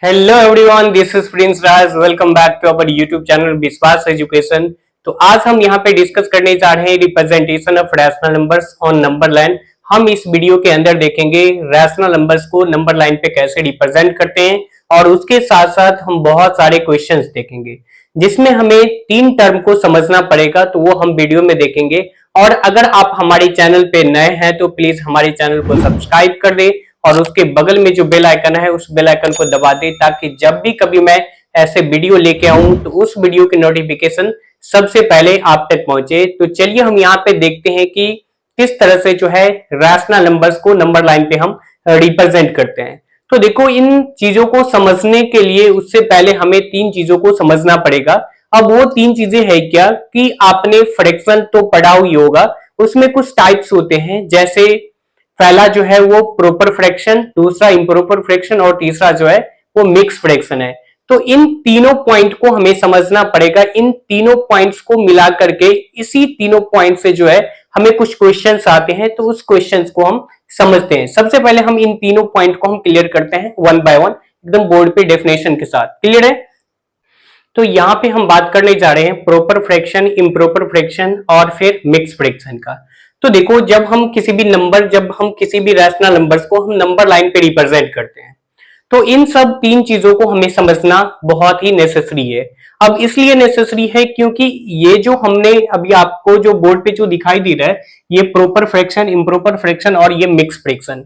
Hello everyone, this is Prince Raj. Welcome back to our YouTube channel Vishwas education. तो आज हम यहाँ पे डिस्कस करने जा रहे हैं representation of rational numbers on number line. हम इस वीडियो के अंदर देखेंगे रैशनल नंबर्स को नंबर लाइन पे कैसे रिप्रेजेंट करते हैं और उसके साथ साथ हम बहुत सारे क्वेश्चंस देखेंगे जिसमें हमें 3 टर्म को समझना पड़ेगा, तो वो हम वीडियो में देखेंगे। और अगर आप हमारे चैनल पे नए हैं तो प्लीज हमारे चैनल को सब्सक्राइब कर दें और उसके बगल में जो बेल आइकन है उस बेल आइकन को दबा दे ताकि जब भी कभी मैं ऐसे वीडियो लेके आऊं तो उस वीडियो की नोटिफिकेशन सबसे पहले आप तक पहुंचे। तो चलिए हम यहाँ पे देखते हैं कि किस तरह से जो है रैशनल नंबर्स को नंबर लाइन पे हम रिप्रेजेंट करते हैं। तो देखो, इन चीजों को समझने के लिए उससे पहले हमें 3 चीजों को समझना पड़ेगा। अब वो 3 चीजें है क्या कि आपने फ्रैक्शन तो पढ़ा ही होगा, उसमें कुछ टाइप्स होते हैं, जैसे पहला जो है वो प्रॉपर फ्रैक्शन, दूसरा इम्प्रॉपर फ्रैक्शन और तीसरा जो है वो मिक्स फ्रैक्शन है। तो इन तीनों पॉइंट को हमें समझना पड़ेगा। इन तीनों पॉइंट्स को मिला करके इसी तीनों पॉइंट से जो है हमें कुछ क्वेश्चंस आते हैं, तो उस क्वेश्चंस को हम समझते हैं। सबसे पहले हम इन तीनों पॉइंट को हम क्लियर करते हैं वन बाय वन, एकदम बोर्ड पे डेफिनेशन के साथ। क्लियर है? तो यहाँ पे हम बात करने जा रहे हैं प्रॉपर फ्रैक्शन, इम्प्रॉपर फ्रैक्शन और फिर मिक्स फ्रैक्शन का। तो देखो, जब हम किसी भी रैशनल नंबर्स को हम नंबर लाइन पे रिप्रेजेंट करते हैं तो इन सब 3 चीजों को हमें समझना बहुत ही नेसेसरी है। अब इसलिए नेसेसरी है क्योंकि ये जो हमने अभी आपको जो बोर्ड पे जो दिखाई दे रहा है, ये प्रॉपर फ्रैक्शन, इम्प्रॉपर फ्रैक्शन और ये मिक्स फ्रैक्शन,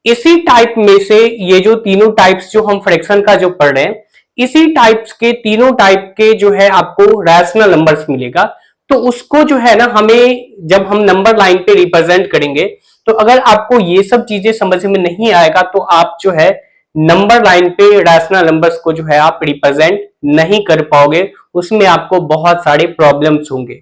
इसी टाइप में से ये जो तीनों टाइप्स जो हम फ्रैक्शन का जो पढ़ रहे हैं, इसी टाइप्स के तीनों टाइप के जो है आपको रैशनल नंबर्स मिलेगा। तो उसको जो है ना, हमें जब हम नंबर लाइन पे रिप्रेजेंट करेंगे तो अगर आपको ये सब चीजें समझ में नहीं आएगा तो आप जो है नंबर लाइन पे रैशनल नंबर्स को जो है आप रिप्रेजेंट नहीं कर पाओगे, उसमें आपको बहुत सारे प्रॉब्लम्स होंगे।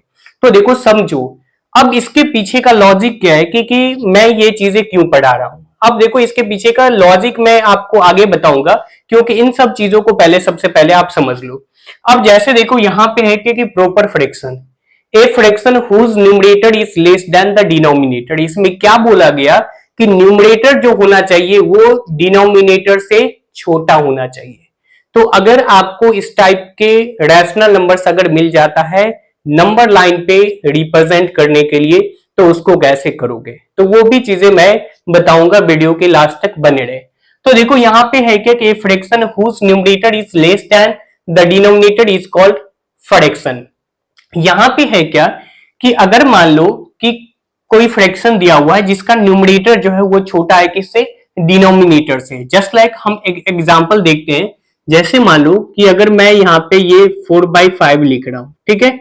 तो देखो समझो, अब इसके पीछे का लॉजिक क्या है कि मैं ये चीजें क्यों पढ़ा रहा हूं। अब देखो, इसके पीछे का लॉजिक मैं आपको आगे बताऊंगा, क्योंकि इन सब चीजों को सबसे पहले आप समझ लो। अब जैसे देखो यहाँ पे है कि proper fraction, a fraction whose numerator is less than the denominator. इसमें क्या बोला गया कि न्यूमरेटर जो होना चाहिए वो डिनोमिनेटर से छोटा होना चाहिए। तो अगर आपको इस टाइप के रैशनल नंबर्स अगर मिल जाता है नंबर लाइन पे रिप्रेजेंट करने के लिए, तो उसको कैसे करोगे, तो वो भी चीजें मैं बताऊंगा, वीडियो के लास्ट तक बने रहे। तो देखो यहाँ पे है क्या कि fraction whose numerator is less than the denominator is called fraction. यहां पे है क्या कि अगर मान लो कि कोई फ्रैक्शन दिया हुआ है जिसका न्यूमरेटर जो है वो छोटा है किससे, डिनोमिनेटर से। जस्ट लाइक हम एक एग्जांपल देखते हैं। जैसे मान लो कि अगर मैं यहाँ पे ये 4/5 लिख रहा हूं, ठीक है,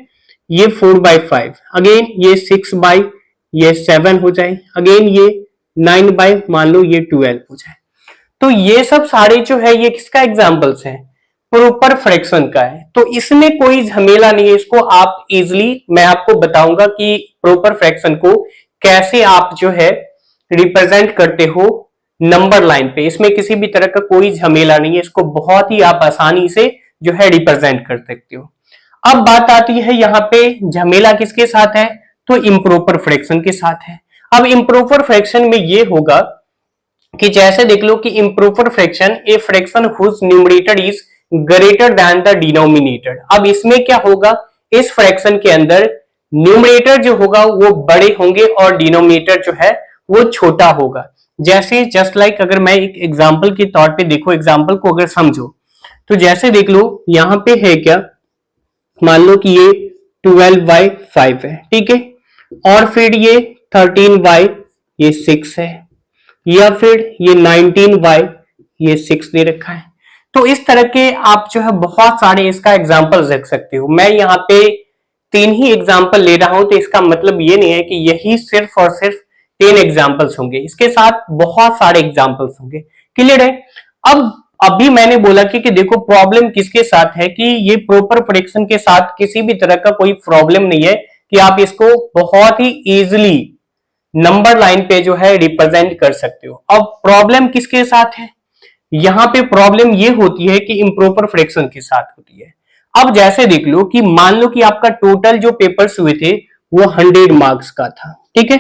ये 4/5, अगेन ये 6 ये 7 हो जाए, अगेन ये 9 मान लो ये 12 हो जाए। तो ये सब सारे जो है ये किसका एग्जाम्पल्स हैं, प्रॉपर फ्रैक्शन का है। तो इसमें कोई झमेला नहीं है, इसको आप इजिली, मैं आपको बताऊंगा कि प्रॉपर फ्रैक्शन को कैसे आप जो है रिप्रेजेंट करते हो नंबर लाइन पे। इसमें किसी भी तरह का कोई झमेला नहीं है, इसको बहुत ही आप आसानी से जो है रिप्रेजेंट कर सकते हो। अब बात आती है यहाँ पे झमेला किसके साथ है, तो इम्प्रॉपर फ्रैक्शन के साथ है। अब इम्प्रॉपर फ्रैक्शन में ये होगा कि जैसे देख लो कि improper fraction, a fraction whose numerator is greater than the denominator. अब इसमें क्या होगा, इस फ्रैक्शन के अंदर न्यूमरेटर जो होगा वो बड़े होंगे और डिनोमिनेटर जो है वो छोटा होगा। जैसे जस्ट लाइक अगर मैं एक एग्जांपल के तौर पे देखो, एग्जांपल को अगर समझो तो जैसे देख लो यहाँ पे है क्या, मान लो कि ये 12/5 है, ठीक है, और फिर ये 13 ये 6 है, या फिर ये 19 ये 6 दे रखा है। तो इस तरह के आप जो है बहुत सारे इसका एग्जाम्पल देख सकते हो। मैं यहाँ पे 3 ही एग्जाम्पल ले रहा हूं, तो इसका मतलब ये नहीं है कि यही सिर्फ और सिर्फ 3 एग्जाम्पल्स होंगे, इसके साथ बहुत सारे एग्जाम्पल्स होंगे। क्लियर है? अब अभी मैंने बोला कि देखो प्रॉब्लम किसके साथ है, कि ये प्रॉपर फ्रैक्शन के साथ किसी भी तरह का कोई प्रॉब्लम नहीं है, कि आप इसको बहुत ही इजिली नंबर लाइन पे जो है रिप्रेजेंट कर सकते हो। अब प्रॉब्लम किसके साथ है, यहां पे प्रॉब्लम ये होती है कि इम्प्रॉपर फ्रैक्शन के साथ होती है। अब जैसे देख लो कि मान लो कि आपका टोटल जो पेपर्स हुए थे वो 100 मार्क्स का था, ठीक है,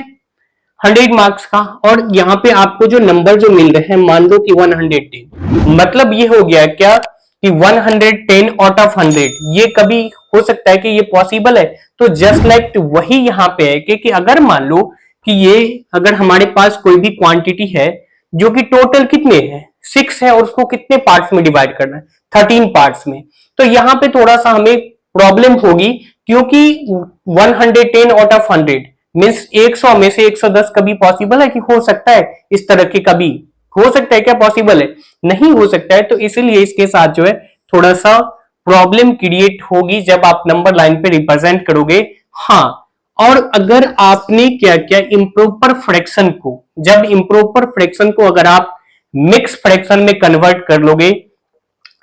100 मार्क्स का, और यहाँ पे आपको जो नंबर जो मिल रहे हैं मान लो कि 110, मतलब ये हो गया क्या कि 110 आउट ऑफ 100, ये कभी हो सकता है कि ये पॉसिबल है? तो जस्ट लाइक वही यहाँ पे है कि अगर मान लो कि ये अगर हमारे पास कोई भी क्वांटिटी है जो कि टोटल कितने हैं 6 है, और उसको कितने पार्ट्स में डिवाइड करना है 13 पार्ट्स में, तो यहाँ पे थोड़ा सा हमें प्रॉब्लम होगी, क्योंकि 110 आउट ऑफ 100 मीन्स 100 में से 110 कभी पॉसिबल है कि हो सकता है इस तरह के? कभी हो सकता है क्या? पॉसिबल है? नहीं हो सकता है। तो इसीलिए इसके साथ जो है थोड़ा सा प्रॉब्लम क्रिएट होगी जब आप नंबर लाइन पे रिप्रेजेंट करोगे। हाँ, और अगर आपने क्या किया इम्प्रॉपर फ्रैक्शन को, जब इम्प्रॉपर फ्रैक्शन को अगर आप मिक्स फ्रैक्शन में कन्वर्ट कर लोगे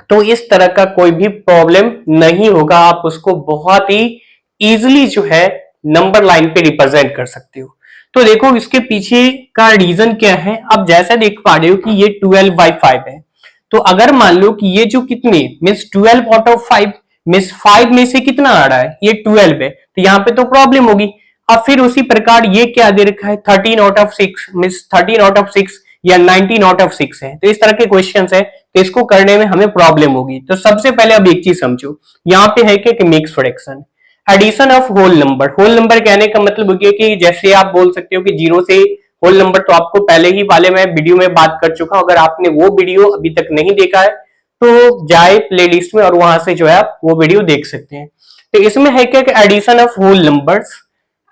तो इस तरह का कोई भी प्रॉब्लम नहीं होगा, आप उसको बहुत ही इजीली जो है नंबर लाइन पे रिप्रेजेंट कर सकते हो। तो देखो इसके पीछे का रीजन क्या है, आप जैसे देख पा रहे हो कि ये 12/5 है, तो अगर मान लो कि ये जो कितने मीन्स 12 आउट ऑफ 5 मीन्स 5 में से कितना आ रहा है, ये 12 है, तो यहाँ पे तो प्रॉब्लम होगी। अब फिर उसी प्रकार ये क्या दे रखा है 13 out of 6 means 13 out of 6 या 19 आउट ऑफ 6 है, तो इस तरह के क्वेश्चंस है, तो इसको करने में हमें प्रॉब्लम होगी। तो सबसे पहले अब एक चीज समझो, यहाँ पे है कि mix fraction, addition of whole number. Whole number कहने का मतलब हो गया कि जैसे आप बोल सकते हो कि 0 से होल नंबर, तो आपको पहले ही वाले मैं वीडियो में बात कर चुका हूं, अगर आपने वो वीडियो अभी तक नहीं देखा है तो जाए प्लेलिस्ट में और वहां से जो है आप वो वीडियो देख सकते हैं। तो इसमें है क्या कि addition of whole numbers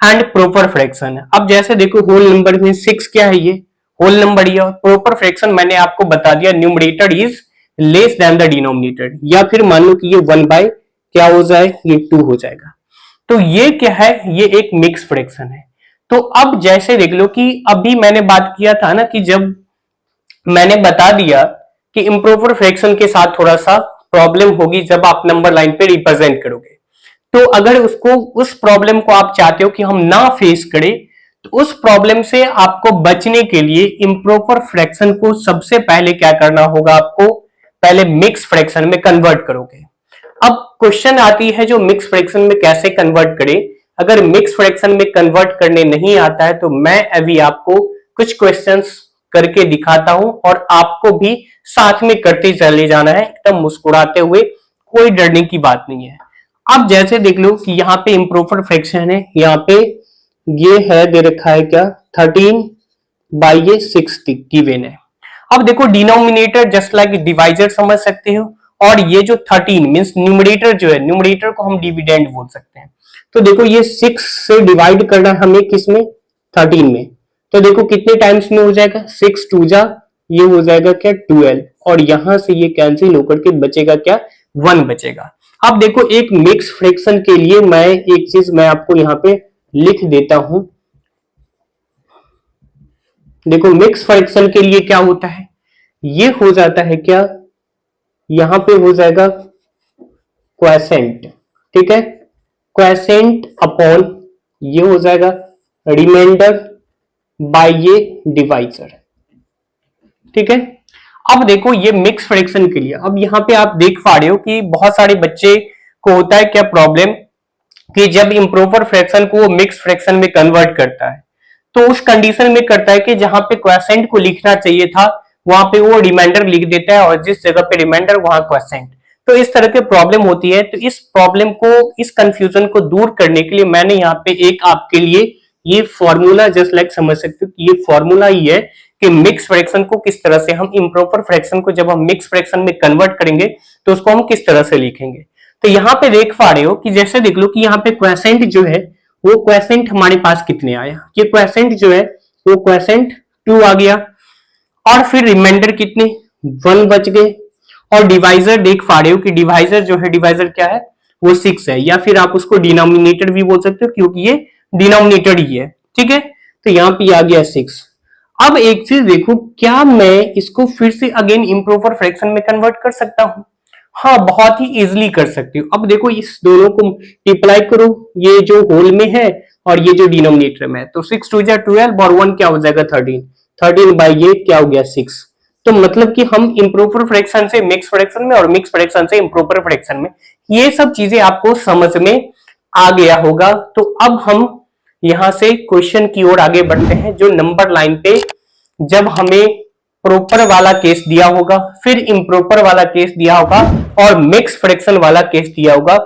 and proper fraction. अब जैसे देखो होल नंबर में 6 क्या है, ये होल नंबर ही है, प्रॉपर फ्रैक्शन मैंने आपको बता दिया numerator is less than the denominator, या फिर मान लो कि ये 1 बाय क्या हो जाए, ये 2 हो जाएगा। तो ये क्या है, ये एक मिक्स फ्रैक्शन है। तो अब जैसे देख लो कि अभी मैंने बात किया था ना कि जब मैंने बता दिया कि इम्प्रॉपर फ्रैक्शन के साथ थोड़ा सा प्रॉब्लम होगी जब आप नंबर लाइन पे रिप्रेजेंट करोगे, तो अगर उसको उस प्रॉब्लम को आप चाहते हो कि हम ना फेस करें, तो उस प्रॉब्लम से आपको बचने के लिए इम्प्रॉपर फ्रैक्शन को सबसे पहले क्या करना होगा, आपको पहले मिक्स फ्रैक्शन में कन्वर्ट करोगे। अब क्वेश्चन आती है जो मिक्स फ्रैक्शन में कैसे कन्वर्ट करें। अगर मिक्स फ्रैक्शन में कन्वर्ट करने नहीं आता है तो मैं अभी आपको कुछ क्वेश्चंस करके दिखाता हूं, और आपको भी साथ में करते चले जाना है एकदम मुस्कुराते हुए, कोई डरने की बात नहीं है। अब जैसे देख लो कि यहाँ पे इम्प्रॉपर फ्रैक्शन है, यहाँ पे ये है दे रखा है क्या 13/60 गिवन है। अब देखो डिनोमिनेटर जस्ट लाइक डिवाइजर समझ सकते हो, और ये जो 13 मींस न्यूमरेटर जो है, न्यूमरेटर को हम डिविडेंड बोल सकते हैं। तो देखो ये 6 से डिवाइड करना हमें किसमें 13 में, तो देखो कितने टाइम्स में हो जाएगा 6 2 जा, ये हो जाएगा क्या 12, और यहां से ये कैंसिल होकर के बचेगा क्या 1 बचेगा। अब देखो एक मिक्स फ्रैक्शन के लिए मैं एक चीज मैं आपको यहाँ पे लिख देता हूं। देखो मिक्स फ्रैक्शन के लिए क्या होता है, ये हो जाता है क्या, यहां पे हो जाएगा क्वेसेंट, ठीक है, क्वेसेंट अपॉन ये हो जाएगा रिमाइंडर बाय ये डिवाइजर, ठीक है। अब देखो ये मिक्स फ्रैक्शन के लिए, अब यहां पे आप देख पा रहे हो कि बहुत सारे बच्चे को होता है क्या प्रॉब्लम कि जब इम्प्रॉपर फ्रैक्शन को वो मिक्स फ्रैक्शन में कन्वर्ट करता है तो उस कंडीशन में करता है कि जहां पे क्वेसेंट को लिखना चाहिए था वहां पे वो रिमाइंडर लिख देता है, और जिस जगह पे रिमाइंडर वहां क्वेसेंट। तो इस तरह के प्रॉब्लम होती है। तो इस प्रॉब्लम को, इस कंफ्यूजन को दूर करने के लिए मैंने यहाँ पे एक आपके लिए ये फॉर्मूला जस्ट लाइक समझ सकते हो कि ये फॉर्मूला ही है कि मिक्स फ्रैक्शन को किस तरह से हम इम्प्रॉपर फ्रैक्शन को जब हम मिक्स फ्रैक्शन में कन्वर्ट करेंगे तो उसको हम किस तरह से लिखेंगे। तो यहाँ पे देख पा रहे हो कि जैसे देख लो कि यहाँ पे क्वेसेंट जो है वो क्वेसेंट हमारे पास कितने आया, ये क्वेसेंट जो है वो क्वेसेंट 2 आ गया, और फिर रिमाइंडर कितने 1 बच गए, और डिवाइजर देख पा रहे हो कि डिवाइजर जो है डिवाइजर क्या है वो 6 है, या फिर आप उसको डिनोमिनेटर भी बोल सकते हो क्योंकि ये डिनोमिनेटर ही है, ठीक है। तो यहाँ पे आ गया 6। अब एक चीज देखो, क्या मैं इसको फिर से अगेन इम्प्रॉपर फ्रैक्शन में कन्वर्ट कर सकता हूं? हाँ, बहुत ही इजीली कर सकते हो। अब देखो इस दोनों को मल्टीप्लाई करो, ये जो होल में है और ये जो डिनोमिनेटर में है, तो 6 2 जा 12 और 1 क्या हो जाएगा 13, 13 बाई ये क्या हो गया 6। तो मतलब कि हम इम्प्रॉपर फ्रैक्शन से मिक्स फ्रैक्शन में और मिक्स फ्रैक्शन से इम्प्रॉपर फ्रैक्शन में, ये सब चीजें आपको समझ में आ गया होगा। तो अब हम यहां से क्वेश्चन की ओर आगे बढ़ते हैं। जो नंबर लाइन पे जब हमें प्रॉपर वाला केस दिया होगा, फिर इम्प्रॉपर वाला केस दिया होगा और मिक्स फ्रैक्शन वाला केस दिया होगा,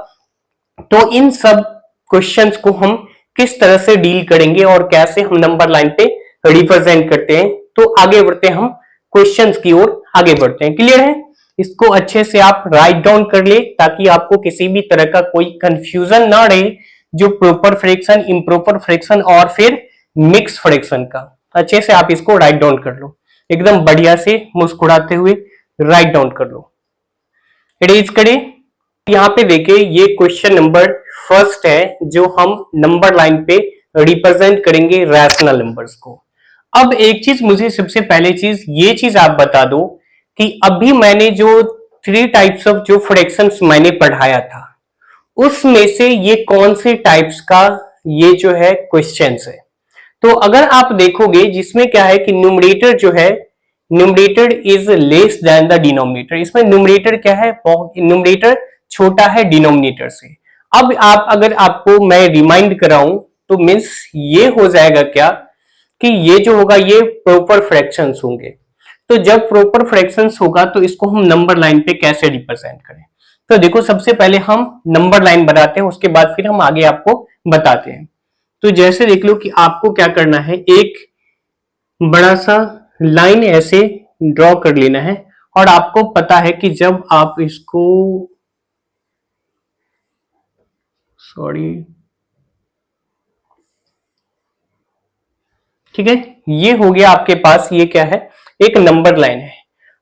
तो इन सब क्वेश्चंस को हम किस तरह से डील करेंगे और कैसे हम नंबर लाइन पे रिप्रेजेंट करते हैं। तो आगे बढ़ते हैं, हम क्वेश्चंस की ओर आगे बढ़ते हैं। क्लियर है? इसको अच्छे से आप राइट डाउन कर ले ताकि आपको किसी भी तरह का कोई कंफ्यूजन ना रहे। जो प्रॉपर फ्रैक्शन, इम्प्रॉपर फ्रैक्शन और फिर मिक्स फ्रैक्शन का, अच्छे से आप इसको राइट डाउन कर लो, एकदम बढ़िया से मुस्कुराते हुए राइट डाउन कर लो। इरेज करें। यहाँ पे देखिए, ये क्वेश्चन नंबर फर्स्ट है जो हम नंबर लाइन पे रिप्रेजेंट करेंगे रैशनल नंबर्स को। अब एक चीज मुझे सबसे पहले चीज ये चीज आप बता दो कि अभी मैंने जो 3 टाइप्स ऑफ जो फ्रैक्शंस मैंने पढ़ाया था, उसमें से ये कौन से टाइप्स का ये जो है क्वेश्चंस है। तो अगर आप देखोगे, जिसमें क्या है कि न्यूमरेटर जो है, numerator is less than the denominator. इसमें न्यूमरेटर क्या है, न्यूमरेटर छोटा है डिनोमिनेटर से। अब आप, अगर आपको मैं रिमाइंड कराऊं तो मीन्स ये हो जाएगा क्या कि ये जो होगा ये प्रॉपर फ्रैक्शंस होंगे। तो जब प्रॉपर फ्रैक्शंस होगा तो इसको हम नंबर लाइन पे कैसे रिप्रेजेंट करें। तो देखो, सबसे पहले हम नंबर लाइन बनाते हैं, उसके बाद फिर हम आगे आपको बताते हैं। तो जैसे देख लो कि आपको क्या करना है, एक बड़ा सा लाइन ऐसे ड्रॉ कर लेना है और आपको पता है कि जब आप इसको, सॉरी, ठीक है, ये हो गया आपके पास, ये क्या है, एक नंबर लाइन है।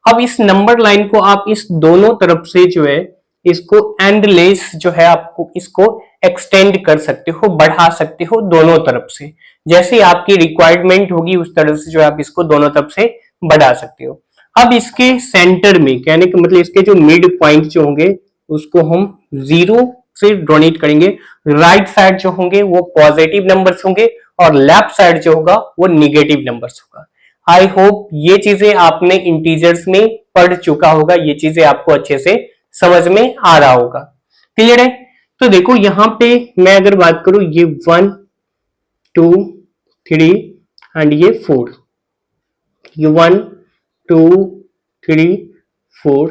अब इस नंबर लाइन को आप इस दोनों तरफ से जो है इसको एंडलेस जो है आपको इसको एक्सटेंड कर सकते हो, बढ़ा सकते हो दोनों तरफ से। जैसे आपकी रिक्वायरमेंट होगी उस तरह से जो आप इसको दोनों तरफ से बढ़ा सकते हो। अब इसके सेंटर में, कहने का मतलब इसके जो मिड पॉइंट जो होंगे उसको हम 0 से डोनेट करेंगे। राइट साइड जो होंगे वो पॉजिटिव नंबर्स होंगे और लेफ्ट साइड जो होगा वो निगेटिव नंबर्स होगा। आई होप ये चीजें आपने इंटीजर्स में पढ़ चुका होगा, ये चीजें आपको अच्छे से समझ में आ रहा होगा। क्लियर है? तो देखो यहां पे मैं अगर बात करूं, ये 1 2 3 एंड ये 4, ये 1 2 3 4,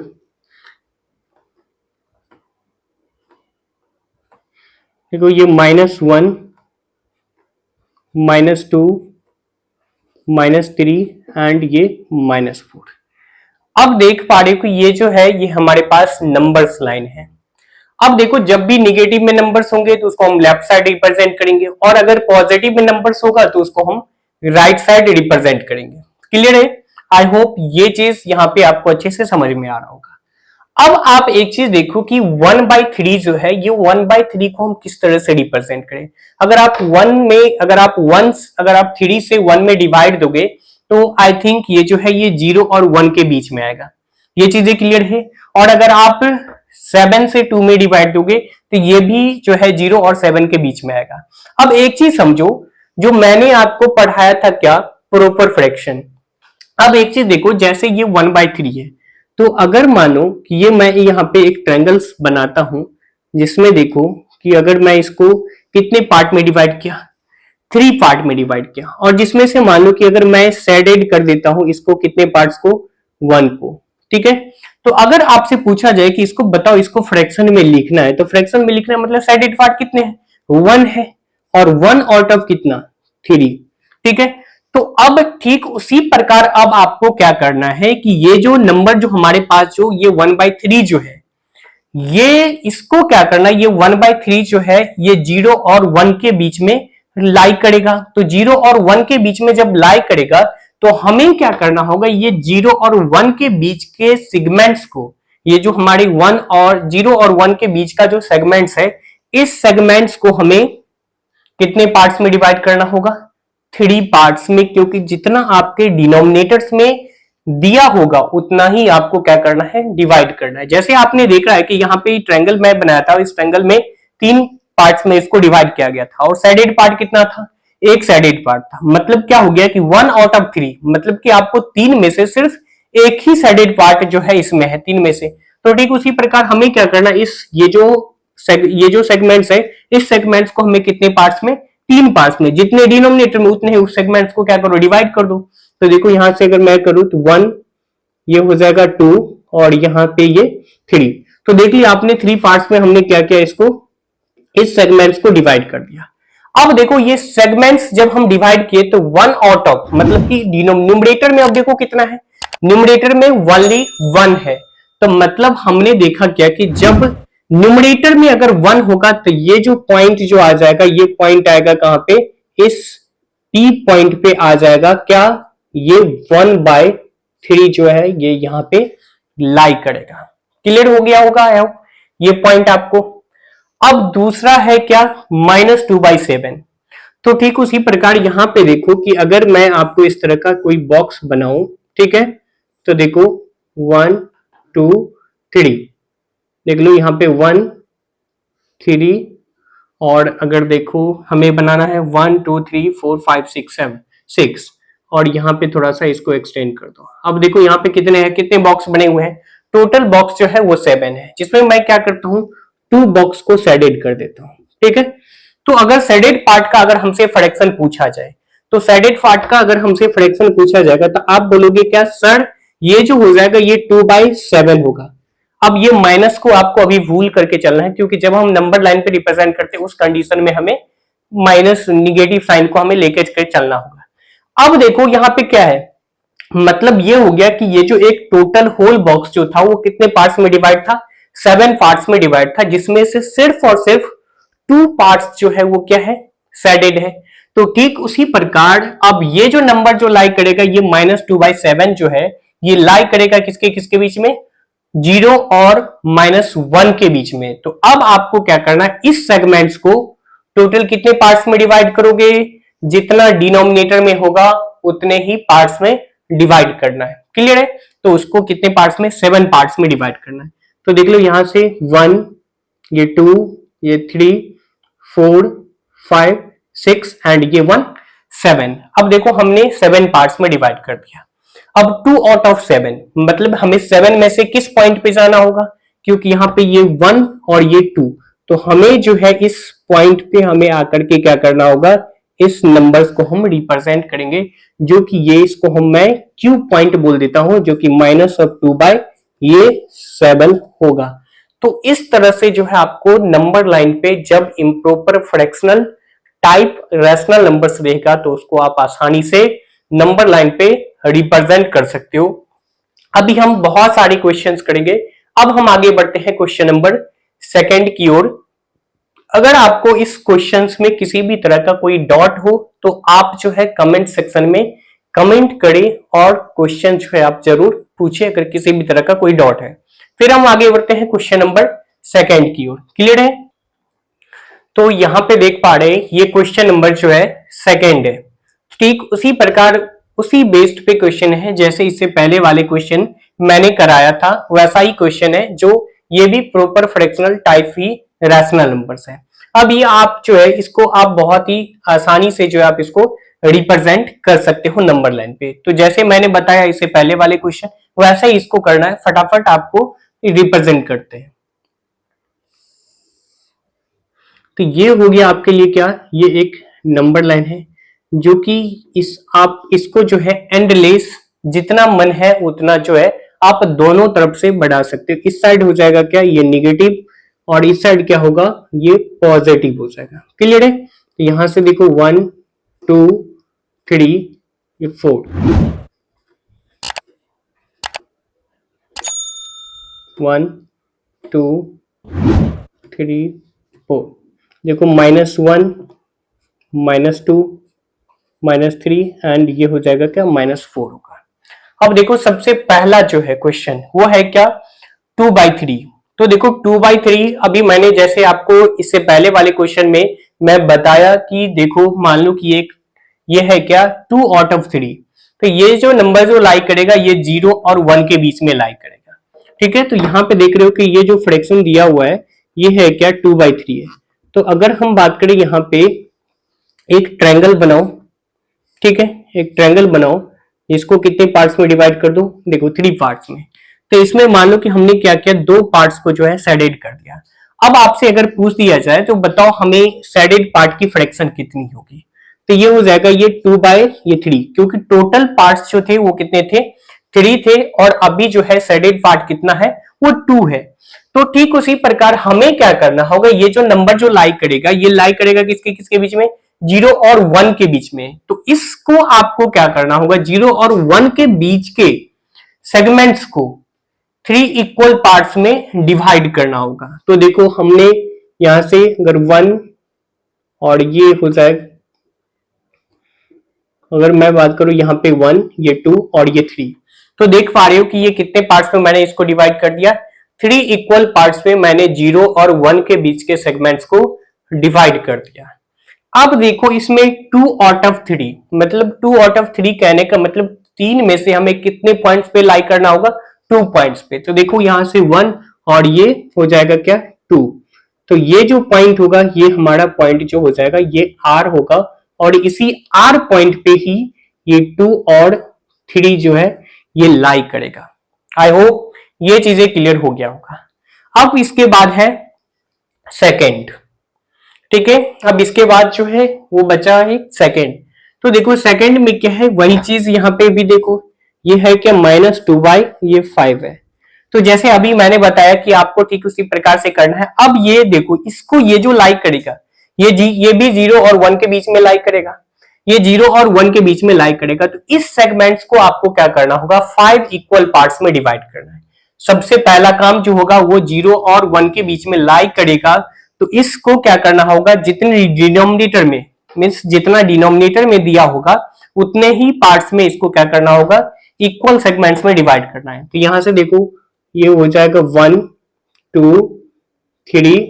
देखो ये -1 -2 -3 एंड ये -4। अब देख पा रहे हो कि ये जो है ये हमारे पास नंबर्स लाइन है। अब देखो, जब भी निगेटिव में नंबर्स होंगे तो उसको हम लेफ्ट साइड रिप्रेजेंट करेंगे और अगर पॉजिटिव में नंबर्स होगा तो उसको हम राइट साइड रिप्रेजेंट करेंगे। क्लियर है? आई होप ये चीज यहाँ पे आपको अच्छे से समझ में आ रहा होगा। अब आप एक चीज देखो कि 1/3 जो है, ये 1/3 को हम किस तरह से रिप्रेजेंट करें। अगर आप 1 में, अगर आप 3 से 1 में डिवाइड दोगे तो आई थिंक ये जो है ये 0 और 1 के बीच में आएगा। ये चीजें क्लियर है? और अगर आप 7 से 2 में डिवाइड दोगे तो ये भी जो है 0 और 7 के बीच में आएगा। अब एक चीज समझो, जो मैंने आपको पढ़ाया था क्या, प्रॉपर फ्रैक्शन। अब एक चीज देखो, जैसे ये 1/3 है, तो अगर मानो कि ये मैं यहाँ पे एक ट्रायंगल्स बनाता हूं, जिसमें देखो कि अगर मैं इसको कितने पार्ट में डिवाइड किया, 3 पार्ट में डिवाइड किया, और जिसमें से मान लो कि अगर मैं शेडेड कर देता हूं इसको, कितने पार्ट्स को, 1 को। ठीक है? तो अगर आपसे पूछा जाए कि इसको बताओ, इसको फ्रैक्शन में लिखना है, तो फ्रैक्शन में लिखना है मतलब शेडेड पार्ट कितने हैं, 1 है, और 1 आउट ऑफ कितना, 3। ठीक है? तो अब ठीक उसी प्रकार अब आपको क्या करना है कि ये जो नंबर जो हमारे पास जो ये 1/3 जो है, ये इसको क्या करना है, ये 1/3 जो है ये 0 और 1 के बीच में लाई करेगा। तो 0 और 1 के बीच में जब लाई करेगा तो हमें क्या करना होगा, ये 0 और 1 के बीच के सेगमेंट्स को, ये जो हमारे 0 और 1 के बीच का जो सेगमेंट्स है, इस सेगमेंट्स को हमें कितने पार्ट्स में डिवाइड करना होगा, 3 पार्ट्स में, क्योंकि जितना आपके डिनोमिनेटर्स में दिया होगा उतना ही आपको क्या करना है, डिवाइड करना है। जैसे आपने देखा है कि यहाँ पे ट्रायंगल मैं बनाया था, इस ट्रायंगल में 3 पार्ट्स में इसको डिवाइड किया गया था, और साइडेड पार्ट कितना था, एक साइडेड पार्ट था। मतलब क्या हो गया कि 1 आउट ऑफ 3, मतलब कि आपको 3 में से सिर्फ एक ही साइडेड पार्ट जो है इसमें है, 3 में से। तो ठीक उसी प्रकार हमें क्या करना, इस ये जो सेगमेंट्स है, इस सेगमेंट्स को हमें कितने पार्ट्स में तीन पार्ट्स में, जितने डिनोमिनेटर में उतने ही उस सेगमेंट्स को क्या करो, डिवाइड कर दो। तो देखो यहां से अगर मैं करूं तो 1, ये हो जाएगा 2 और यहाँ पे ये 3। तो देख लिया आपने, 3 पार्ट्स में हमने क्या किया, इसको, इस सेगमेंट्स को डिवाइड कर दिया। अब देखो ये सेगमेंट्स जब हम डिवाइड किए तो 1 आउट ऑफ, मतलब कि न्यूमरेटर में अब देखो कितना है, न्यूमरेटर में ओनली 1 है। तो मतलब हमने देखा क्या कि जब न्यूमरेटर में अगर 1 होगा तो ये जो पॉइंट जो आ जाएगा, ये पॉइंट आएगा कहां पे, इस P पॉइंट पे आ जाएगा क्या, ये 1/3 जो है ये यहां पे लाई करेगा। क्लियर हो गया होगा ये पॉइंट आपको। अब दूसरा है क्या, -2/7। तो ठीक उसी प्रकार यहां पे देखो कि अगर मैं आपको इस तरह का कोई बॉक्स बनाऊं, ठीक है, तो देखो 1 2 3, देख लो यहां पे 1 3, और अगर देखो हमें बनाना है 1 2 3 4 5 6 7 6, और यहाँ पे थोड़ा सा इसको एक्सटेंड कर दो। अब देखो यहाँ पे कितने हैं, कितने बॉक्स बने हुए हैं, टोटल बॉक्स जो है वो 7 है, जिसमें मैं क्या करता हूँ, 2 बॉक्स को शेडेड कर देता हूँ। ठीक है, तो अगर शेडेड पार्ट का अगर हमसे फ्रैक्शन पूछा जाए, तो शेडेड पार्ट का अगर हमसे फ्रैक्शन पूछा जाएगा तो आप बोलोगे क्या सर, ये जो हो जाएगा ये 2/7 होगा। अब ये माइनस को आपको अभी भूल करके चलना है, क्योंकि जब हम नंबर लाइन पे रिप्रेजेंट करते हैं उस कंडीशन में हमें माइनस निगेटिव साइन को हमें लेके चलना होगा। अब देखो यहाँ पे क्या है, मतलब ये हो गया कि ये जो एक टोटल होल बॉक्स जो था वो कितने पार्ट्स में डिवाइड था, 7 पार्ट्स में डिवाइड था, जिसमें से सिर्फ और सिर्फ 2 पार्ट्स जो है वो क्या है, शेडेड है। तो ठीक उसी प्रकार अब ये जो नंबर जो लाई करेगा, ये -2/7 जो है, ये लाई करेगा किसके किसके बीच में, 0 और -1 के बीच में। तो अब आपको क्या करना है, इस सेगमेंट्स को टोटल कितने पार्ट्स में डिवाइड करोगे, जितना डिनोमिनेटर में होगा उतने ही पार्ट्स में डिवाइड करना है। क्लियर है, तो उसको कितने पार्ट्स में, 7 पार्ट्स में डिवाइड करना है। तो देख लो यहां से 1, ये 2, ये 3 4 5 6 एंड ये 1 7। अब देखो हमने 7 पार्ट्स में डिवाइड कर दिया। अब 2 आउट ऑफ 7, मतलब हमें 7 में से किस पॉइंट पे जाना होगा, क्योंकि यहाँ पे ये 1 और ये 2, तो हमें जो है इस पॉइंट पे हमें आकर के क्या करना होगा, इस नंबर्स को हम रिप्रेजेंट करेंगे, जो कि ये इसको मैं Q पॉइंट बोल देता हूं, जो कि -2/7 होगा। तो इस तरह से जो है आपको नंबर लाइन पे जब improper fractional type rational numbers रहेगा तो उसको आप आसानी से नंबर लाइन पे रिप्रेजेंट कर सकते हो। अभी हम बहुत सारे क्वेश्चंस करेंगे। अब हम आगे बढ़ते हैं क्वेश्चन नंबर 2 की ओर। अगर आपको इस क्वेश्चंस में किसी भी तरह का कोई डाउट हो तो आप जो है कमेंट सेक्शन में कमेंट करें और क्वेश्चन जो है आप जरूर पूछिए अगर किसी भी तरह का कोई डाउट है। फिर हम आगे बढ़ते हैं क्वेश्चन नंबर 2 की ओर। क्लियर है, तो यहां पे देख पा रहे हैं ये क्वेश्चन नंबर जो है 2 है। ठीक उसी प्रकार उसी बेस्ड पे क्वेश्चन है जैसे इससे पहले वाले क्वेश्चन मैंने कराया था, वैसा ही क्वेश्चन है, जो ये भी प्रॉपर फ्रैक्शनल टाइप ही रैशनल नंबर्स है। अब ये आप जो है इसको आप बहुत ही आसानी से जो है आप इसको रिप्रेजेंट कर सकते हो नंबर लाइन पे। तो जैसे मैंने बताया इससे पहले वाले क्वेश्चन, वैसा ही इसको करना है, फटाफट आपको रिप्रेजेंट करते हैं। तो ये हो गया आपके लिए क्या, ये एक नंबर लाइन है जो कि आप इसको जो है एंडलेस, जितना मन है उतना जो है आप दोनों तरफ से बढ़ा सकते हो। इस साइड हो जाएगा क्या, ये निगेटिव, और इस साइड क्या होगा, ये पॉजिटिव हो जाएगा। क्लियर है, तो यहां से देखो 1 2 3 ये 4, 1 2 3 4, देखो -1 -2 -3 एंड ये हो जाएगा क्या, -4 होगा। अब देखो सबसे पहला जो है क्वेश्चन वो है क्या, 2/3। तो देखो 2/3, अभी मैंने जैसे आपको इससे पहले वाले क्वेश्चन में मैं बताया कि देखो मान लो कि एक ये है क्या 2 आउट ऑफ 3, तो ये जो नंबर जो लाई करेगा ये 0 और 1 के बीच में लाई करेगा। ठीक है, तो यहाँ पे देख रहे हो कि ये जो फ्रैक्शन दिया हुआ है ये है क्या 2/3 है। तो अगर हम बात करें यहाँ पे एक ट्रायंगल बनाओ, ठीक है, एक ट्रायंगल बनाओ, इसको कितने पार्ट्स में डिवाइड कर दो, देखो 3 पार्ट्स में। तो इसमें मान लो कि हमने क्या किया, 2 पार्ट्स को जो है शेडेड कर दिया। अब आपसे अगर पूछ दिया जाए तो बताओ हमें शेडेड पार्ट की फ्रैक्शन कितनी होगी, तो ये हो जाएगा ये 2/3, क्योंकि टोटल पार्ट्स जो थे वो कितने थे, 3 थे, और अभी जो है शेडेड पार्ट कितना है, वो 2 है। तो ठीक उसी प्रकार हमें क्या करना होगा, ये जो नंबर जो लाई करेगा, ये लाई करेगा किसके किसके बीच में, 0 और 1 के बीच में। तो इसको आपको क्या करना होगा, 0 और 1 के बीच के सेगमेंट्स को 3 इक्वल पार्ट्स में डिवाइड करना होगा। तो देखो हमने यहां से अगर 1 और ये हो जाए, अगर मैं बात करूं यहाँ पे 1, ये 2 और ये 3, तो देख पा रहे हो कि ये कितने पार्ट्स में मैंने इसको डिवाइड कर दिया, 3 इक्वल पार्ट्स में मैंने 0 और 1 के बीच के सेगमेंट्स को डिवाइड कर दिया। अब देखो इसमें 2 आउट ऑफ 3, मतलब 2 आउट ऑफ 3 कहने का मतलब 3 में से हमें कितने पॉइंट्स पे लाई करना होगा, 2 पॉइंट्स पे। तो देखो यहां से 1 और ये हो जाएगा क्या, 2। तो ये जो पॉइंट होगा ये हमारा पॉइंट जो हो जाएगा ये R होगा, और इसी R पॉइंट पे ही ये 2 और 3 जो है ये लाई करेगा। आई होप ये चीजें क्लियर हो गया होगा। अब इसके बाद है सेकेंड, ठीक है। अब इसके बाद जो है वो बचा है सेकेंड। तो देखो सेकेंड में क्या है, वही चीज यहाँ पे भी देखो, ये है क्या -2/, ये 5 है। तो जैसे अभी मैंने बताया कि आपको ठीक उसी प्रकार से करना है। अब ये देखो इसको, ये जो लाइक करेगा ये भी 0 और 1 के बीच में लाइक करेगा, ये 0 और 1 के बीच में लाइक करेगा। तो इस सेगमेंट्स को आपको क्या करना होगा, 5 इक्वल पार्ट्स में डिवाइड करना है। सबसे पहला काम जो होगा वो 0 और 1 के बीच में लाइक करेगा। तो इसको क्या करना होगा, जितने डिनोमिनेटर में, मीन्स जितना डिनोमिनेटर में दिया होगा उतने ही पार्ट्स में इसको क्या करना होगा, इक्वल सेगमेंट्स में डिवाइड करना है। तो यहां से देखो ये हो जाएगा 1, 2, 3,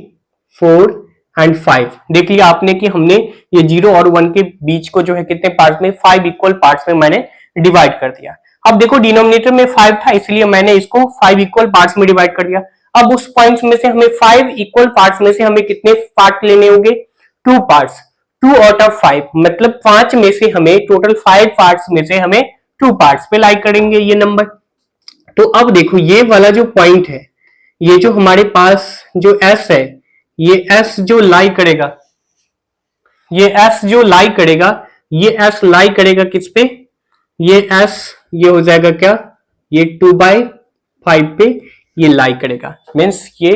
4 एंड 5। देख लिया आपने कि हमने ये 0 और 1 के बीच को जो है कितने पार्ट्स में, 5 इक्वल पार्ट्स में मैंने डिवाइड कर दिया। अब देखो डिनोमिनेटर में 5 था, इसलिए मैंने इसको 5 इक्वल पार्ट्स में डिवाइड कर दिया। अब उस पॉइंट्स में से हमें 5 इक्वल पार्ट्स में से हमें कितने पार्ट लेने होंगे, 2 पार्ट्स, 2 आउट ऑफ 5, मतलब 5 में से हमें टोटल 5 पार्ट्स में से हमें 2 पार्ट्स पे लाइक करेंगे ये नंबर। तो अब देखो ये वाला जो पॉइंट है, ये जो हमारे पास जो S है, ये S जो लाई करेगा, ये S जो लाई करेगा, ये S लाई करेगा किस पे, ये S ये हो जाएगा क्या, ये 2/5 पे ये लाई करेगा, मीन्स ये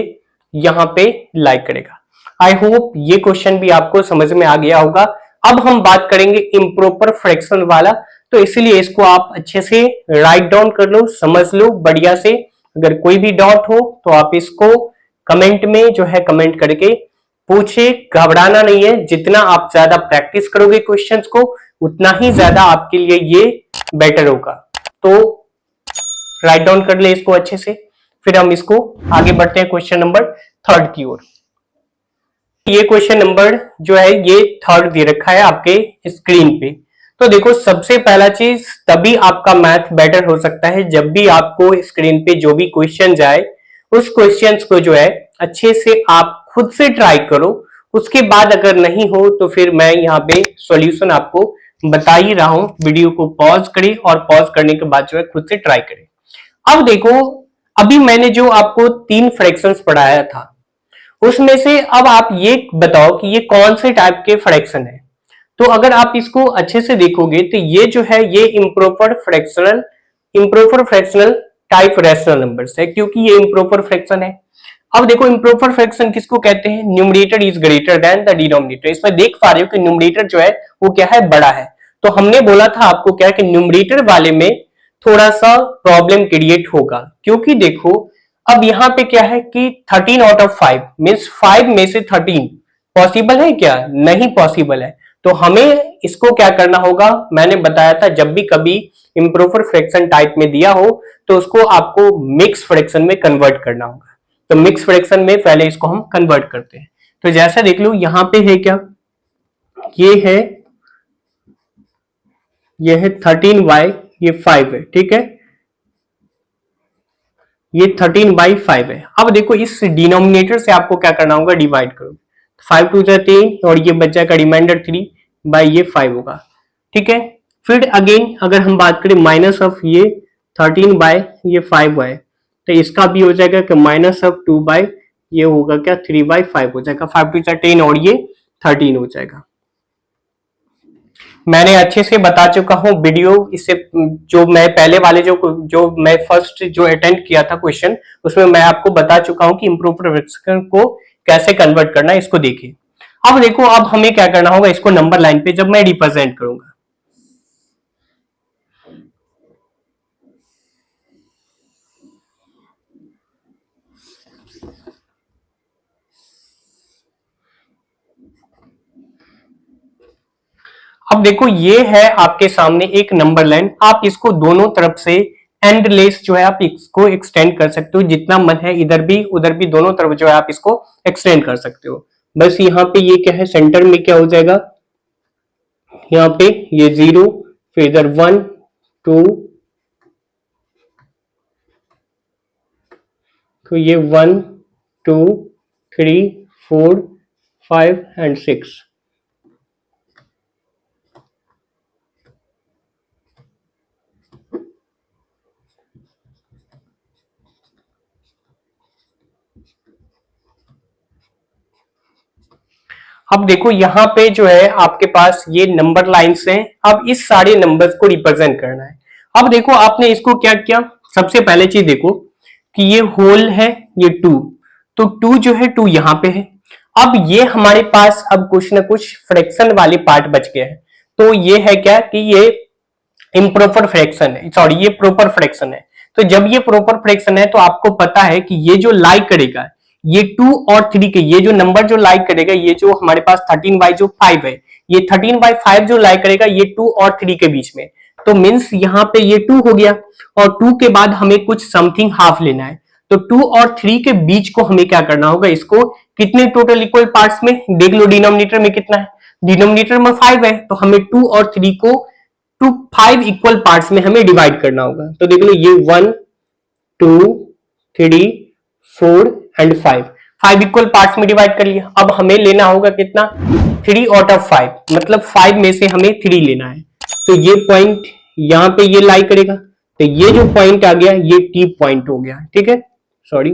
यहां पे लाई करेगा। आई होप ये क्वेश्चन भी आपको समझ में आ गया होगा। अब हम बात करेंगे इम्प्रॉपर फ्रैक्शन वाला, तो इसलिए इसको आप अच्छे से राइट डाउन कर लो, समझ लो बढ़िया से। अगर कोई भी डाउट हो तो आप इसको कमेंट में जो है कमेंट करके पूछे, घबराना नहीं है। जितना आप ज्यादा प्रैक्टिस करोगे क्वेश्चंस को उतना ही ज्यादा आपके लिए ये बेटर होगा। तो राइट डाउन कर ले इसको अच्छे से, फिर हम इसको आगे बढ़ते हैं क्वेश्चन नंबर 3 की ओर। ये क्वेश्चन नंबर जो है ये 3 दे रखा है आपके स्क्रीन पे। तो देखो सबसे पहला चीज, तभी आपका मैथ बेटर हो सकता है जब भी आपको स्क्रीन पे जो भी क्वेश्चन जाए उस क्वेश्चंस को जो है अच्छे से आप खुद से ट्राई करो। उसके बाद अगर नहीं हो तो फिर मैं यहाँ पे सॉल्यूशन आपको बता ही रहा हूं। वीडियो को पॉज करें और पॉज करने के बाद जो है खुद से ट्राई करें। अब देखो अभी मैंने जो आपको 3 फ्रैक्शंस पढ़ाया था उसमें से अब आप ये बताओ कि ये कौन से टाइप के फ्रैक्शन है। तो अगर आप इसको अच्छे से देखोगे तो ये जो है ये improper fractional type rational numbers है, क्योंकि ये इम्प्रॉपर फ्रैक्शन है। अब देखो इम्प्रॉपर फ्रैक्शन किसको कहते हैं, numerator is greater than the denominator. इसमें देख पा रहे हो कि न्यूमरेटर जो है वो क्या है, बड़ा है। तो हमने बोला था आपको क्या कि न्यूमरेटर वाले में थोड़ा सा प्रॉब्लम क्रिएट होगा, क्योंकि देखो अब यहाँ पे क्या है कि 13 आउट ऑफ 5 मीन्स 5 में से 13 पॉसिबल है क्या, नहीं पॉसिबल है। तो हमें इसको क्या करना होगा, मैंने बताया था जब भी कभी इम्प्रॉपर फ्रैक्शन टाइप में दिया हो तो उसको आपको मिक्स फ्रैक्शन में कन्वर्ट करना होगा। तो मिक्स फ्रैक्शन में पहले इसको हम कन्वर्ट करते हैं। तो जैसा देख लो यहां पे है क्या, ये है 13/, ये 5 है, ठीक है, ये 13/5 है। अब देखो इस डिनोमिनेटर से आपको क्या करना होगा, डिवाइड करो। 5 2 3 और ये बच्चा का रिमाइंडर 3 बाई ये 5 होगा, ठीक है। फिर अगेन अगर हम बात करें माइनस ऑफ ये 13 बाय ये 5 है तो इसका भी हो जाएगा कि -2/3 ये होगा क्या 3/5 हो जाएगा, 5 टू 10 और ये 13 हो जाएगा। मैंने अच्छे से बता चुका हूँ वीडियो, इससे जो मैं पहले वाले जो मैं फर्स्ट जो अटेंड किया था क्वेश्चन, उसमें मैं आपको बता चुका हूँ कि इम्प्रोपर फ्रैक्शन को कैसे कन्वर्ट करना है, इसको देखिए। अब देखो, अब हमें क्या करना होगा, इसको नंबर लाइन पे जब मैं रिप्रेजेंट करूंगा, अब देखो ये है आपके सामने एक नंबर लाइन, आप इसको दोनों तरफ से एंडलेस जो है आप इसको एक्सटेंड कर सकते हो, जितना मन है इधर भी उधर भी दोनों तरफ जो है आप इसको एक्सटेंड कर सकते हो। बस यहाँ पे ये क्या है, सेंटर में क्या हो जाएगा, यहाँ पे ये 0, फिर इधर 1 2, तो ये 1 2 3 4 5 एंड 6। अब देखो यहाँ पे जो है आपके पास ये नंबर लाइंस हैं, अब इस सारे नंबर्स को रिप्रेजेंट करना है। अब देखो आपने इसको क्या किया, सबसे पहले चीज देखो कि ये होल है, ये 2, तो 2 जो है 2 यहाँ पे है। अब ये हमारे पास अब कुछ ना कुछ फ्रैक्शन वाले पार्ट बच गए हैं, तो ये है क्या कि ये इम्प्रॉपर फ्रैक्शन है, सॉरी ये प्रॉपर फ्रैक्शन है। तो जब ये प्रॉपर फ्रैक्शन है तो आपको पता है कि ये जो लाई करेगा, ये 2 और 3 के ये जो नंबर जो लाई करेगा, ये जो हमारे पास 13/5 है, ये 13/5 जो लाई करेगा ये 2 और 3 के बीच में, तो मीन्स यहाँ पे ये 2 हो गया, और 2 के बाद हमें कुछ समथिंग हाफ लेना है, तो 2 और 3 के बीच को हमें क्या करना होगा, इसको कितने टोटल इक्वल पार्ट्स में देख लो, डिनोमिनेटर में कितना है, डिनोमिनेटर में 5 है, तो हमें 2 और 3 को 5 इक्वल पार्ट्स में हमें डिवाइड करना होगा। तो देख लो ये 1 2 3 4 एंड 5 इक्वल पार्ट्स में डिवाइड कर लिया। अब हमें लेना होगा कितना, 3 आउट ऑफ 5, मतलब 5 में से हमें 3 लेना है। तो ये पॉइंट यहां पे ये लाई करेगा, तो ये जो पॉइंट आ गया ये टी पॉइंट हो गया, ठीक है, सॉरी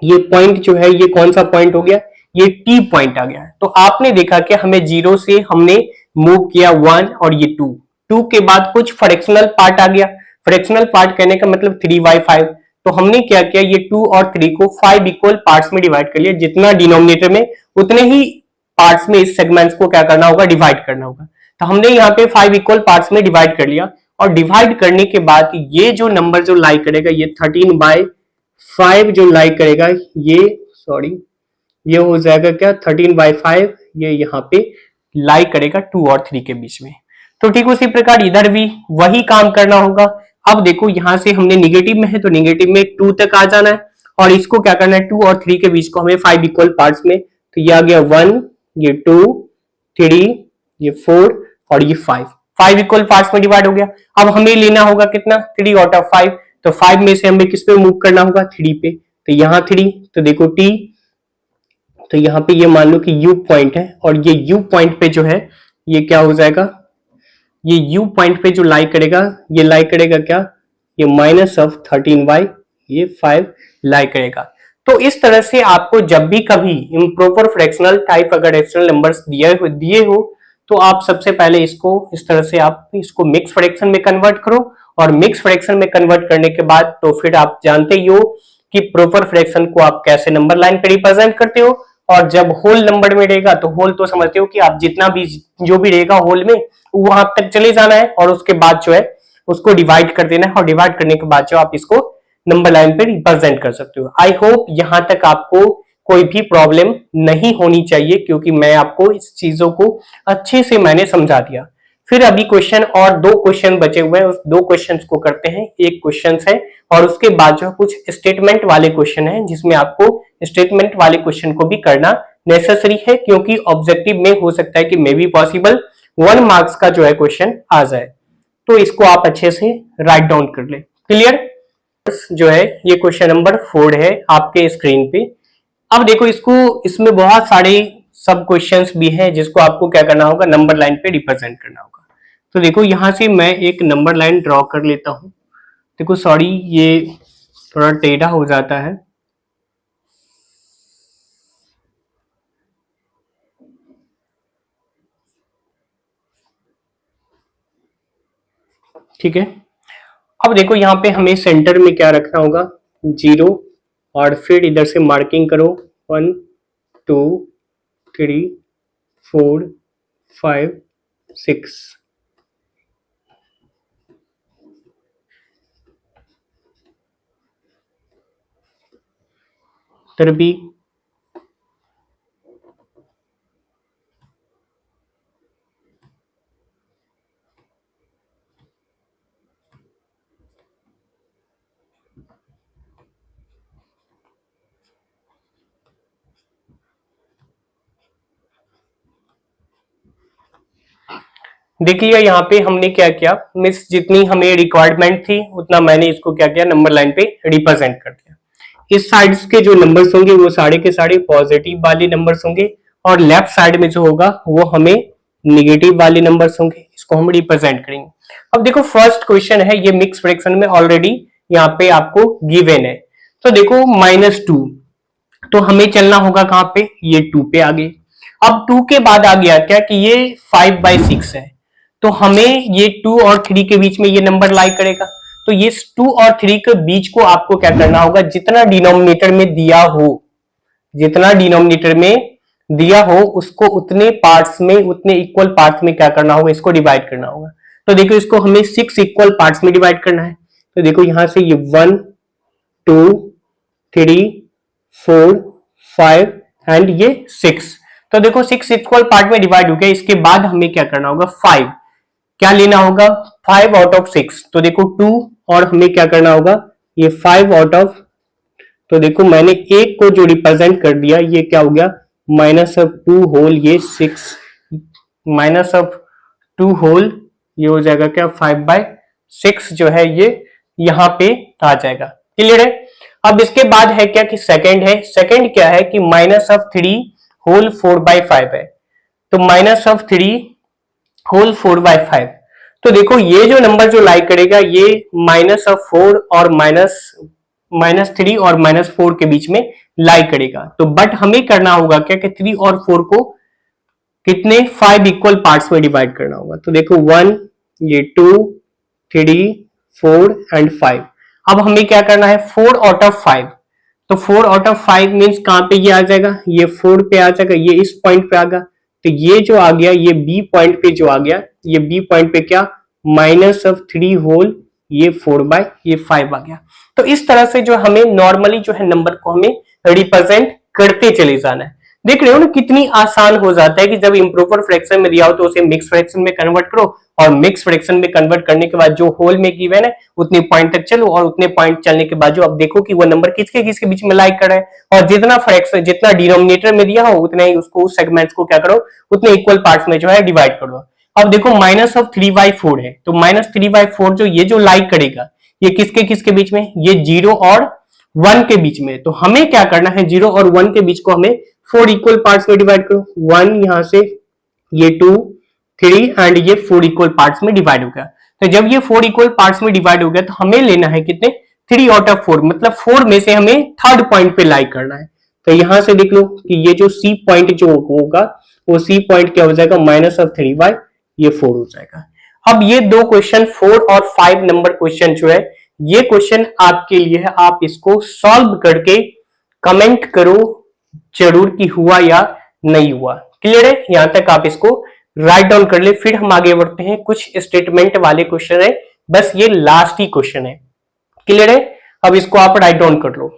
ये पॉइंट जो है ये कौन सा पॉइंट हो गया, ये टी पॉइंट आ गया। तो आपने देखा कि हमें 0 से हमने मूव किया 1 और ये 2 के बाद कुछ फ्रैक्शनल पार्ट आ गया, फ्रैक्शनल पार्ट कहने का मतलब 3/5, तो हमने क्या किया, ये 2 और 3 को 5 इक्वल पार्ट्स में डिवाइड कर लिया, जितना डिनोमिनेटर में उतने ही पार्ट्स में इस सेगमेंट्स को क्या करना होगा, डिवाइड करना होगा। तो हमने यहाँ पे 5 इक्वल पार्ट्स में डिवाइड कर लिया, और डिवाइड करने के बाद ये जो नंबर जो लाई करेगा, ये 13/5 जो लाई करेगा, ये सॉरी ये हो जाएगा क्या 13/5, ये यहाँ पे लाई करेगा 2 और 3 के बीच में। तो ठीक उसी प्रकार इधर भी वही काम करना होगा। अब देखो यहां से हमने निगेटिव में है, तो निगेटिव में 2 तक आ जाना है, और इसको क्या करना है, 2 और 3 के बीच को हमें 5 इक्वल पार्ट्स में, तो ये आ गया 1, ये 2 3 ये 4 और ये 5 इक्वल पार्ट्स में डिवाइड हो गया। अब हमें लेना होगा कितना, 3 आउट ऑफ 5, तो 5 में से हमें किस पे मूव करना होगा, 3 पे, तो यहाँ 3, तो देखो टी, तो यहाँ पे ये मान लो कि U पॉइंट है, और ये U पॉइंट पे जो है ये क्या हो जाएगा, ये U पॉइंट पे जो लाई करेगा, ये लाई करेगा क्या, ये -13 ये 5 लाई करेगा। तो इस तरह से आपको जब भी कभी इम्प्रॉपर फ्रैक्शनल टाइप अगर रैशनल नंबर्स दिए हो, तो आप सबसे पहले इसको इस तरह से आप इसको मिक्स फ्रैक्शन में कन्वर्ट करो, और मिक्स फ्रैक्शन में कन्वर्ट करने के बाद तो फिर आप जानते ही हो कि प्रॉपर फ्रैक्शन को आप कैसे नंबर लाइन पे रिप्रेजेंट करते हो। और जब होल नंबर में रहेगा तो होल तो समझते हो कि आप जितना भी जो भी रहेगा होल में वहां तक चले जाना है, और उसके बाद जो है उसको डिवाइड कर देना है, और डिवाइड करने के बाद जो आप इसको नंबर लाइन पे रिप्रेजेंट कर सकते हो। आई होप यहां तक आपको कोई भी प्रॉब्लम नहीं होनी चाहिए, क्योंकि मैं आपको इस चीजों को अच्छे से मैंने समझा दिया। फिर अभी क्वेश्चन और 2 क्वेश्चन बचे हुए हैं, उस 2 क्वेश्चंस को करते हैं। एक क्वेश्चन है और उसके बाद जो कुछ स्टेटमेंट वाले क्वेश्चन है, जिसमें आपको स्टेटमेंट वाले क्वेश्चन को भी करना नेसेसरी है, क्योंकि ऑब्जेक्टिव में हो सकता है कि मे बी पॉसिबल 1 मार्क्स का जो है क्वेश्चन आ जाए। तो इसको आप अच्छे से राइट डाउन कर ले। क्लियर? जो है ये क्वेश्चन नंबर 4 है आपके स्क्रीन पे। अब देखो इसमें बहुत सारे सब क्वेश्चंस भी हैं, जिसको आपको क्या करना होगा, नंबर लाइन पे रिप्रेजेंट करना होगा। तो देखो यहां से मैं एक नंबर लाइन ड्रॉ कर लेता हूं। देखो सॉरी ये थोड़ा टेढ़ा हो जाता है, ठीक है। अब देखो यहाँ पे हमें सेंटर में क्या रखना होगा, 0, और फिर इधर से मार्किंग करो 1 2 3 4 5 6। इधर भी देख लिया। यहाँ पे हमने क्या किया, मिस जितनी हमें रिक्वायरमेंट थी उतना मैंने इसको क्या किया, नंबर लाइन पे रिप्रेजेंट कर दिया। इस साइड के जो नंबर्स होंगे वो सारे के सारे पॉजिटिव वाले नंबर्स होंगे, और लेफ्ट साइड में जो होगा वो हमें निगेटिव वाले नंबर्स होंगे, इसको हम रिप्रेजेंट करेंगे। अब देखो फर्स्ट क्वेश्चन है, ये मिक्स फ्रैक्शन में ऑलरेडी यहाँ पे आपको गिवन है। तो देखो -2, तो हमें चलना होगा कहां पे, ये 2 पे आगे। अब 2 के बाद आ गया क्या कि ये 5/6 है, तो हमें ये 2 और 3 के बीच में ये नंबर लाई करेगा। तो ये 2 और 3 के बीच को आपको क्या करना होगा, जितना डिनोमिनेटर में दिया हो, जितना डिनोमिनेटर में दिया हो उसको उतने पार्ट्स में, उतने इक्वल पार्ट्स में क्या करना होगा, इसको डिवाइड करना होगा। तो देखो इसको हमें 6 इक्वल पार्ट्स में डिवाइड करना है। तो देखो यहां से ये 1 2 3 4 5 एंड ये 6। तो देखो 6 इक्वल पार्ट में डिवाइड हो गया। इसके बाद हमें क्या करना होगा, 5 क्या लेना होगा, 5 आउट ऑफ 6। तो देखो 2, और हमें क्या करना होगा, ये 5 आउट ऑफ, तो देखो मैंने एक को जो रिप्रेजेंट कर दिया, ये क्या हो गया, -2 होल ये 6, -2 होल ये हो जाएगा क्या, 5/6 जो है ये यहां पे आ जाएगा। क्लियर है। अब इसके बाद है क्या कि सेकंड है। सेकंड क्या है कि -3 होल 4/5 है। तो -3 होल 4/5। तो देखो ये जो नंबर जो लाई करेगा ये -4 और -3 और -4 के बीच में लाई करेगा। तो बट हमें करना होगा क्या कि 3 और 4 को कितने 5 इक्वल पार्ट्स में डिवाइड करना होगा। तो देखो 1, ये 2 3 4 एंड 5। अब हमें क्या करना है, 4 आउट ऑफ 5। तो 4 आउट ऑफ 5 मीन्स कहां पे ये आ जाएगा, ये 4 पे आ जाएगा, ये इस पॉइंट पे आ गया। तो ये जो आ गया, ये बी पॉइंट पे जो आ गया, ये बी पॉइंट पे क्या, -3 होल ये 4/5 आ गया। तो इस तरह से जो हमें नॉर्मली जो है नंबर को हमें रिप्रेजेंट करते चले जाना है। देख रहे हो ना कितनी आसान हो जाता है कि जब इम्प्रॉपर फ्रैक्शन में दिया हो तो उसे मिक्स फ्रैक्शन में कन्वर्ट करो, और मिक्स फ्रैक्शन में कन्वर्ट करने के बाद जो होल में गिवन है उतने पॉइंट तक चलो, और उतने पॉइंट चलने के बाद जो अब देखो कि वो नंबर किसके किसके बीच में लाइक कर रहा है, और जितना फ्रैक्शन, जितना डिनोमिनेटर में दिया हो उतना ही उसको, उस सेगमेंट्स को क्या करो, उतने इक्वल पार्ट्स में जो है डिवाइड करो। अब देखो -3/4 है, तो -3/4 जो ये जो लाइक करेगा ये किसके किसके बीच में, ये 0 और 1 के बीच में। तो हमें क्या करना है, 0 और 1 के बीच को हमें 4 इक्वल पार्ट्स में डिवाइड करो। 1 यहां से, ये 2 3 एंड ये 4 इक्वल पार्ट्स में डिवाइड हो गया। तो जब ये 4 इक्वल पार्ट्स में डिवाइड हो गया तो हमें लेना है कितने, 3 आउट ऑफ 4, मतलब 4 में से हमें थर्ड पॉइंट पे लाइक करना है। तो यहां से देख लो कि ये जो सी पॉइंट जो होगा वो सी पॉइंट क्या हो जाएगा, -3/4 हो जाएगा। अब ये दो क्वेश्चन 4 और 5 नंबर क्वेश्चन जो है ये क्वेश्चन आपके लिए है, आप इसको सॉल्व करके कमेंट करो जरूर कि हुआ या नहीं हुआ। क्लियर है, यहां तक आप इसको राइट डाउन कर ले। फिर हम आगे बढ़ते हैं, कुछ स्टेटमेंट वाले क्वेश्चन है, बस ये लास्ट ही क्वेश्चन है। क्लियर है, अब इसको आप राइट डाउन कर लो।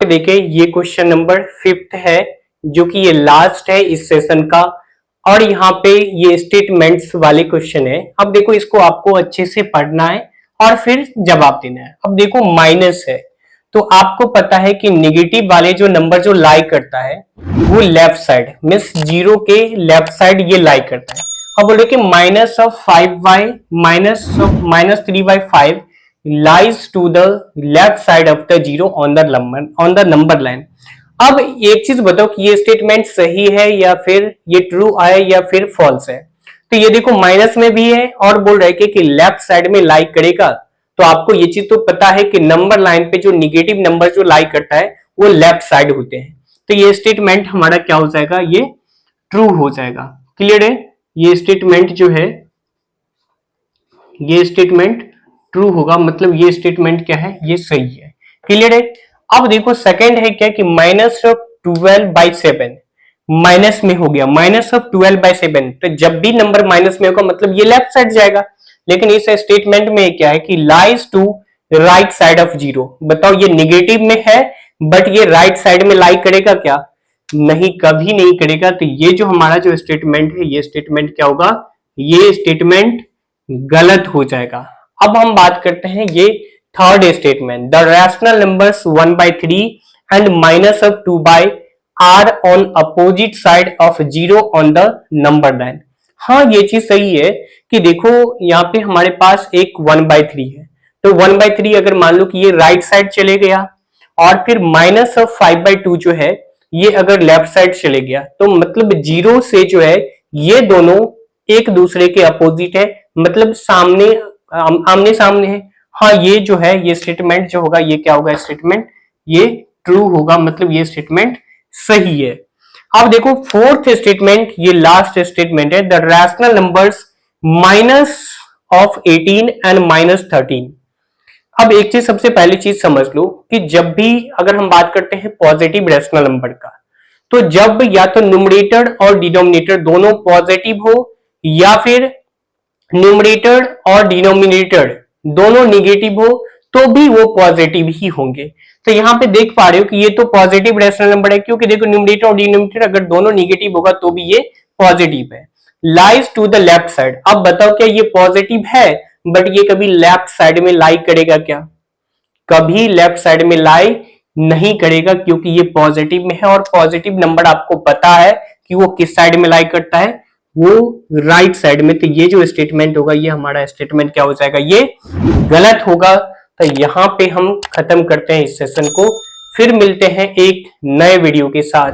देखिए ये क्वेश्चन नंबर 5 है जो कि ये लास्ट है इस सेशन का, और यहाँ पे ये स्टेटमेंट्स वाले क्वेश्चन है। अब देखो इसको आपको अच्छे से पढ़ना है और फिर जवाब देना है। अब देखो माइनस है, तो आपको पता है कि नेगेटिव वाले जो नंबर जो लाई करता है वो लेफ्ट साइड मीन्स 0 के लेफ्ट साइड ये लाई करता है। अब बोल रहे कि -3/5 lies to the left side of the 0 on the number line। अब एक चीज बताओ कि ये स्टेटमेंट सही है या फिर ये ट्रू है या फिर फॉल्स है। तो ये देखो माइनस में भी है और बोल रहे कि लेफ्ट साइड में लाई करेगा। तो आपको ये चीज तो पता है कि नंबर लाइन पे जो निगेटिव नंबर जो लाई करता है वो लेफ्ट साइड होते हैं। तो ये स्टेटमेंट हमारा क्या हो जाएगा, ये ट्रू हो जाएगा। क्लियर है, ये स्टेटमेंट जो है ये स्टेटमेंट ट्रू होगा, मतलब ये स्टेटमेंट क्या है, ये सही है। क्लियर है। अब देखो सेकंड है क्या कि -12/7 माइनस में हो गया, -12/7, तो जब भी नंबर माइनस में होगा मतलब ये लेफ्ट साइड जाएगा। लेकिन इस स्टेटमेंट में क्या है कि lies to right side of 0। बताओ ये निगेटिव में है बट ये राइट साइड में लाई करेगा क्या, नहीं, कभी नहीं करेगा। तो ये जो हमारा जो स्टेटमेंट है, ये स्टेटमेंट क्या होगा, ये स्टेटमेंट गलत हो जाएगा। अब हम बात करते हैं ये third statement, the rational numbers 1/3 and -2 are on opposite side of 0 on the number line. हाँ, ये चीज सही है कि देखो यहाँ पे हमारे पास एक 1/3 है, तो 1/3 अगर मान लो कि ये राइट साइड चले गया और फिर -5/2 जो है ये अगर लेफ्ट साइड चले गया, तो मतलब 0 से जो है ये दोनों एक दूसरे के अपोजिट है, मतलब सामने आमने सामने है। हाँ, ये जो है ये स्टेटमेंट जो होगा ये क्या होगा, स्टेटमेंट ये ट्रू होगा, मतलब ये स्टेटमेंट सही है। अब देखो फोर्थ स्टेटमेंट, ये लास्ट स्टेटमेंट है, द रैशनल नंबर्स -18 एंड -13। अब एक चीज सबसे पहली चीज समझ लो कि जब भी अगर हम बात करते हैं पॉजिटिव रैशनल नंबर का, तो जब या तो न्यूमरेटर और डिनोमिनेटर दोनों पॉजिटिव हो या फिर न्यूमरेटर और डिनोमिनेटर दोनों निगेटिव हो तो भी वो पॉजिटिव ही होंगे। तो यहां पे देख पा रहे हो कि ये तो पॉजिटिव रैशनल नंबर है, क्योंकि देखो न्यूमरेटर और डिनोमिनेटर अगर दोनों निगेटिव होगा तो भी ये पॉजिटिव है। Lies to the left side, अब बताओ क्या ये पॉजिटिव है बट ये कभी लेफ्ट साइड में लाई करेगा क्या, कभी लेफ्ट साइड में लाई नहीं करेगा, क्योंकि ये पॉजिटिव में है और पॉजिटिव नंबर आपको पता है कि वो किस साइड में लाई करता है, वो राइट साइड में। तो ये जो स्टेटमेंट होगा ये हमारा स्टेटमेंट क्या हो जाएगा, ये गलत होगा। तो यहां पे हम खत्म करते हैं इस सेशन को, फिर मिलते हैं एक नए वीडियो के साथ।